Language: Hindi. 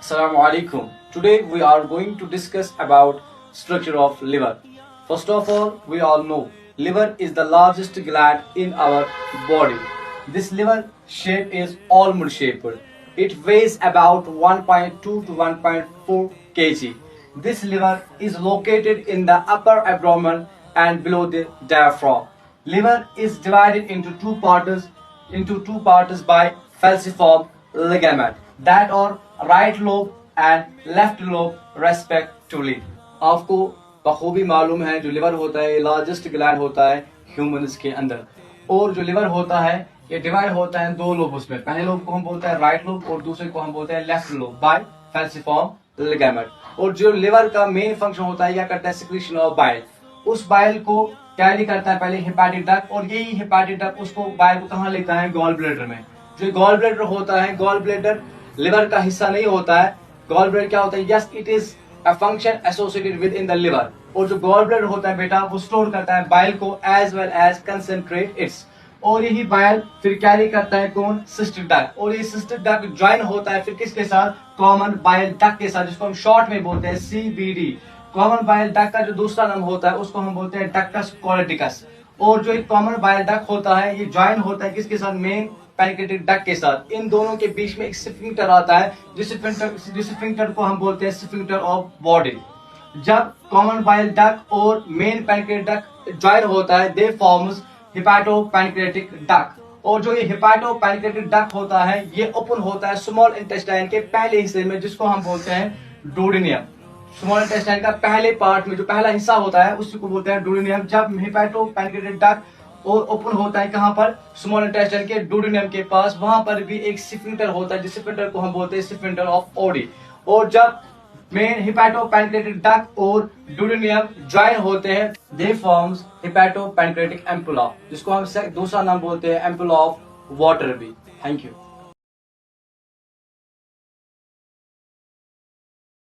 Assalamu alaikum. Today we are going to discuss about structure of liver. First of all, we all know liver is the largest gland in our body. This liver shape is almond shaped. It weighs about 1.2 to 1.4 kg. This liver is located in the upper abdomen and below the diaphragm. Liver is divided into two parts by falciform ligament that are right lobe and left lobe respectively. आपको बखूबी मालूम है जो लिवर होता है लार्जेस्ट ग्लैंड होता है ह्यूमंस के अंदर, और जो लिवर होता है ये डिवाइड होता है दो लोब्स में. पहले लोब को हम बोलते हैं राइट लोब और दूसरे को हम बोलते हैं left lobe by falciform ligament. और जो लिवर का मेन फंक्शन होता है, यह करता है सिक्रीशन ऑफ बाइल. उस बाइल को कैरी करता है पहले हेपाटिक डक्ट, और यही हेपाटिक डक्ट उसको बाइल को कहाँ लेता है, गॉल ब्लैडर में. जो गॉल ब्लैडर होता है, गॉल ब्लैडर लिवर का हिस्सा नहीं होता है. गॉल ब्लैडर क्या होता है, yes it is a function associated with in the liver. और जो गॉल ब्लैडर होता है बेटा, वो स्टोर करता है बाइल को as well as concentrate its. और यही बाइल फिर कैरी करता है कौन, सिस्टिक डक्ट. और ये सिस्टिक डक्ट ज्वाइन होता है फिर किसके साथ, कॉमन बाइल डक्ट के साथ, जिसको हम शॉर्ट में बोलते हैं CBD. कॉमन बाइल डक्ट का जो दूसरा नाम होता है उसको हम बोलते हैं डक्टस कोलेटिकस. और जो एक कॉमन बाइल डक्ट होता है ये ज्वाइन होता है किसके साथ, मेन पैनक्रियाटिक डक्ट के साथ. इन दोनों के बीच में एक स्फिंक्टर आता है, जिस स्फिंक्टर को हम बोलते हैं स्फिंक्टर ऑफ बॉडी. जब कॉमन बाइल डक्ट और मेन पैनक्रियाटिक डक्ट ज्वाइन होता है दे फॉर्म्स हेपाटोपैनक्रियाटिक डक्ट. और जो ये हेपाटोपैनक्रियाटिक डक्ट होता है ये ओपन होता है स्मॉल इंटेस्टाइन के पहले हिस्से में, जिसको हम बोलते हैं डोडेनियम. स्मॉल इंटेस्टाइन का पहले पार्ट में जो पहला हिस्सा होता है उसको बोलते हैं डोडेनियम. जब हेपाटोपैनक्रियाटिक डक्ट और ओपन होता है कहां पर, स्मॉल इंटेस्टाइन के डोडेनियम के पास, वहां पर भी एक स्फिंक्टर होता है जिस स्फिंक्टर को हम बोलते हैं स्फिंक्टर ऑफ ओडी. और जब मेन हेपाटोपैनक्रियाटिक डक्ट और डोडेनियम ज्वाइन होते हैं दे फॉर्म्स हेपाटोपैनक्रियाटिक एम्पुला, जिसको हम दूसरा नाम बोलते हैं एम्पुला ऑफ वाटर भी. Thank you.